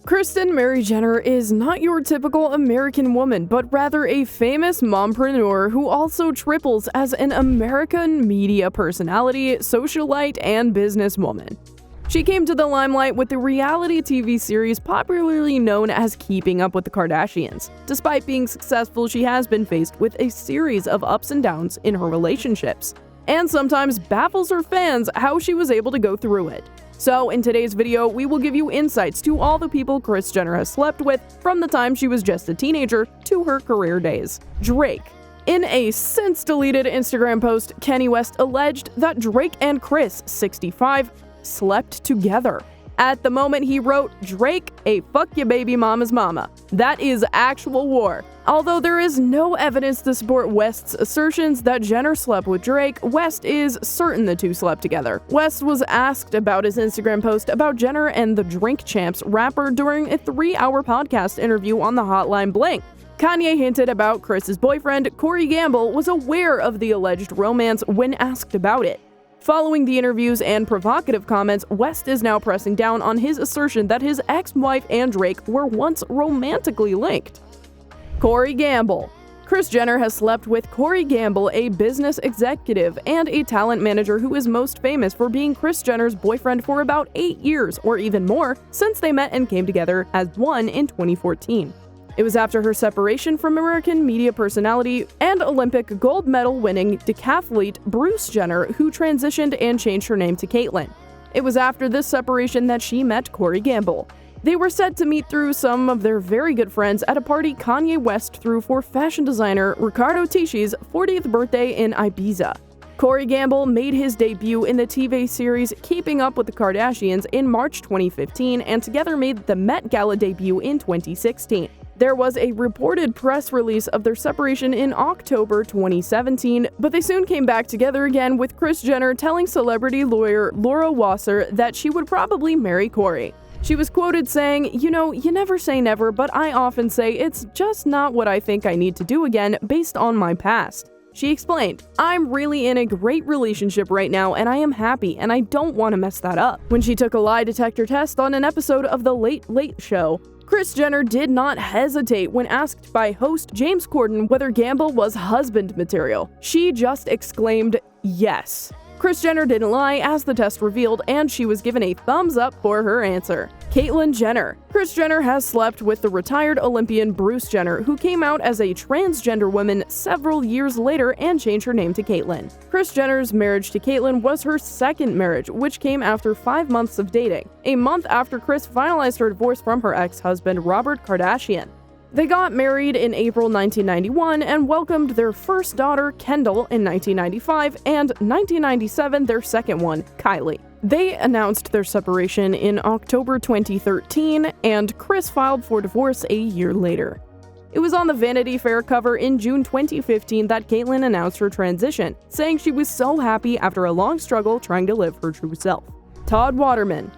Kristen Mary Jenner is not your typical American woman, but rather a famous mompreneur who also triples as an American media personality, socialite, and businesswoman. She came to the limelight with the reality TV series popularly known as Keeping Up with the Kardashians. Despite being successful, she has been faced with a series of ups and downs in her relationships, and sometimes baffles her fans how she was able to go through it. So in today's video, we will give you insights to all the people Kris Jenner has slept with from the time she was just a teenager to her career days. Drake. In a since-deleted Instagram post, Kanye West alleged that Drake and Kris, 65, slept together. At the moment, he wrote, "Drake, a fuck your baby mama's mama." That is actual war. Although there is no evidence to support West's assertions that Jenner slept with Drake, West is certain the two slept together. West was asked about his Instagram post about Jenner and the Drink Champs rapper during a 3-hour podcast interview on the Hotline Bling. Kanye hinted about Kris's boyfriend, Corey Gamble, was aware of the alleged romance when asked about it. Following the interviews and provocative comments, West is now pressing down on his assertion that his ex-wife and Drake were once romantically linked. Corey Gamble. Kris Jenner has slept with Corey Gamble, a business executive and a talent manager who is most famous for being Kris Jenner's boyfriend for about 8 years or even more since they met and came together as one in 2014. It was after her separation from American media personality and Olympic gold medal winning decathlete Bruce Jenner, who transitioned and changed her name to Caitlyn. It was after this separation that she met Corey Gamble. They were said to meet through some of their very good friends at a party Kanye West threw for fashion designer Riccardo Tisci's 40th birthday in Ibiza. Corey Gamble made his debut in the TV series Keeping Up with the Kardashians in March 2015 and together made the Met Gala debut in 2016. There was a reported press release of their separation in October 2017, but they soon came back together again, with Kris Jenner telling celebrity lawyer Laura Wasser that she would probably marry Corey. She was quoted saying, "You know, you never say never, but I often say it's just not what I think I need to do again based on my past." She explained, "I'm really in a great relationship right now and I am happy and I don't want to mess that up." When she took a lie detector test on an episode of The Late Late Show, Kris Jenner did not hesitate when asked by host James Corden whether Gamble was husband material. She just exclaimed, "Yes." Kris Jenner didn't lie, as the test revealed, and she was given a thumbs up for her answer. Kaitlyn Jenner. Kris Jenner has slept with the retired Olympian Bruce Jenner, who came out as a transgender woman several years later and changed her name to Caitlyn. Kris Jenner's marriage to Caitlyn was her second marriage, which came after 5 months of dating, a month after Kris finalized her divorce from her ex-husband Robert Kardashian. They got married in April 1991 and welcomed their first daughter, Kendall, in 1995, and 1997 their second one, Kylie. They announced their separation in October 2013, and Kris filed for divorce a year later. It was on the Vanity Fair cover in June 2015 that Caitlyn announced her transition, saying she was so happy after a long struggle trying to live her true self. Todd Waterman.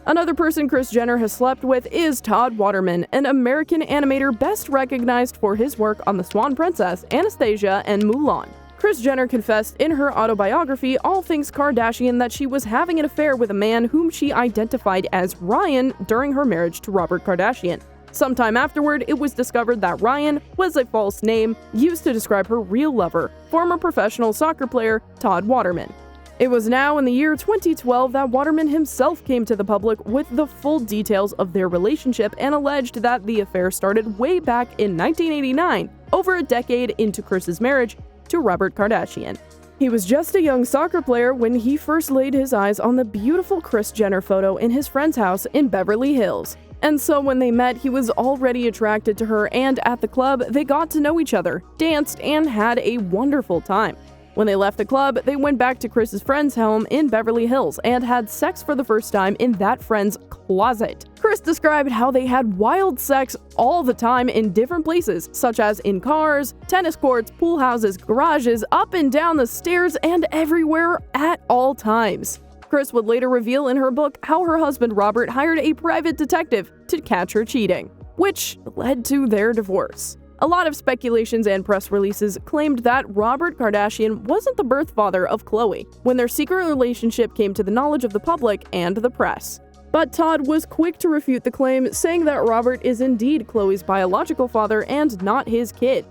Another person Kris Jenner has slept with is Todd Waterman, an American animator best recognized for his work on The Swan Princess, Anastasia, and Mulan. Kris Jenner confessed in her autobiography, All Things Kardashian, that she was having an affair with a man whom she identified as Ryan during her marriage to Robert Kardashian. Sometime afterward, it was discovered that Ryan was a false name used to describe her real lover, former professional soccer player Todd Waterman. It was now in the year 2012 that Waterman himself came to the public with the full details of their relationship and alleged that the affair started way back in 1989, over a decade into Kris's marriage to Robert Kardashian. He was just a young soccer player when he first laid his eyes on the beautiful Kris Jenner photo in his friend's house in Beverly Hills. And so when they met, he was already attracted to her, and at the club, they got to know each other, danced, and had a wonderful time. When they left the club, they went back to Kris's friend's home in Beverly Hills and had sex for the first time in that friend's closet. Kris described how they had wild sex all the time in different places, such as in cars, tennis courts, pool houses, garages, up and down the stairs, and everywhere at all times. Kris would later reveal in her book how her husband Robert hired a private detective to catch her cheating, which led to their divorce. A lot of speculations and press releases claimed that Robert Kardashian wasn't the birth father of Khloe when their secret relationship came to the knowledge of the public and the press. But Todd was quick to refute the claim, saying that Robert is indeed Khloe's biological father and not his kid,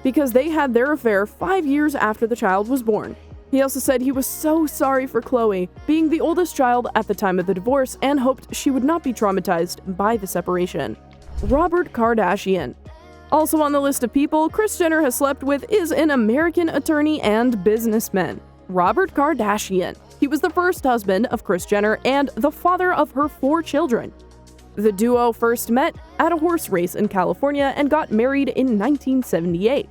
because they had their affair 5 years after the child was born. He also said he was so sorry for Khloe, being the oldest child at the time of the divorce, and hoped she would not be traumatized by the separation. Robert Kardashian. Also on the list of people Kris Jenner has slept with is an American attorney and businessman, Robert Kardashian. He was the first husband of Kris Jenner and the father of her 4 children. The duo first met at a horse race in California and got married in 1978.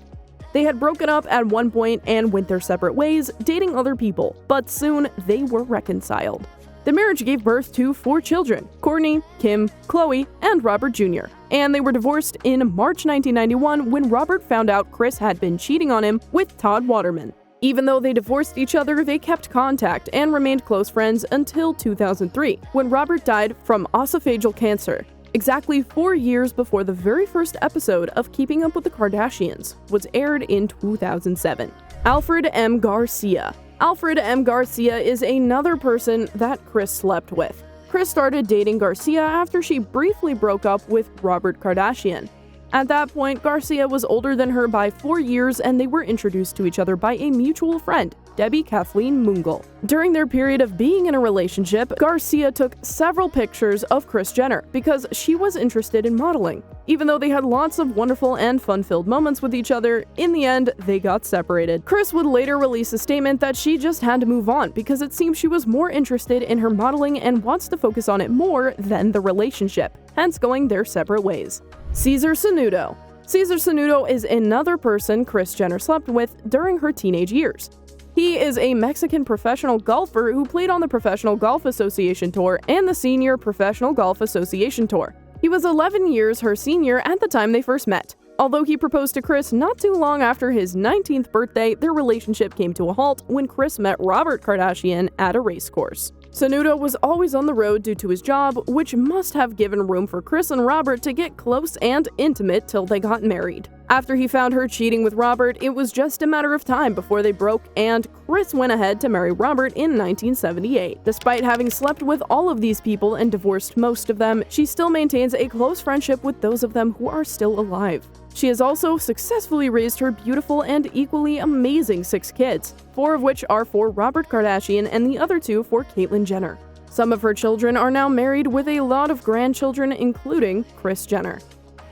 They had broken up at one point and went their separate ways, dating other people, but soon they were reconciled. The marriage gave birth to 4 children: Kourtney, Kim, Khloe, and Robert Jr., and they were divorced in March 1991 when Robert found out Kris had been cheating on him with Todd Waterman. Even though they divorced each other, they kept contact and remained close friends until 2003, when Robert died from esophageal cancer, exactly 4 years before the very first episode of Keeping Up with the Kardashians was aired in 2007. Alfred M. Garcia. Alfred M. Garcia is another person that Kris slept with. Kris started dating Garcia after she briefly broke up with Robert Kardashian. At that point, Garcia was older than her by 4 years, and they were introduced to each other by a mutual friend, Debbie Kathleen Mungle. During their period of being in a relationship, Garcia took several pictures of Kris Jenner because she was interested in modeling. Even though they had lots of wonderful and fun-filled moments with each other, in the end, they got separated. Kris would later release a statement that she just had to move on because it seems she was more interested in her modeling and wants to focus on it more than the relationship, hence going their separate ways. Cesar Sanudo. Cesar Sanudo is another person Kris Jenner slept with during her teenage years. He is a Mexican professional golfer who played on the Professional Golf Association Tour and the Senior Professional Golf Association Tour. He was 11 years her senior at the time they first met. Although he proposed to Kris not too long after his 19th birthday, their relationship came to a halt when Kris met Robert Kardashian at a race course. Sanudo was always on the road due to his job, which must have given room for Kris and Robert to get close and intimate till they got married. After he found her cheating with Robert, it was just a matter of time before they broke, and Kris went ahead to marry Robert in 1978. Despite having slept with all of these people and divorced most of them, she still maintains a close friendship with those of them who are still alive. She has also successfully raised her beautiful and equally amazing 6 kids, 4 of which are for Robert Kardashian and the other 2 for Caitlyn Jenner. Some of her children are now married with a lot of grandchildren, including Kris Jenner.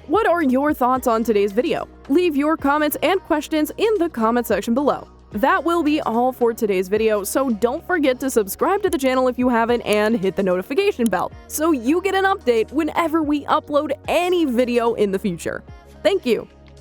What are your thoughts on today's video? Leave your comments and questions in the comment section below. That will be all for today's video, so don't forget to subscribe to the channel if you haven't and hit the notification bell so you get an update whenever we upload any video in the future. Thank you!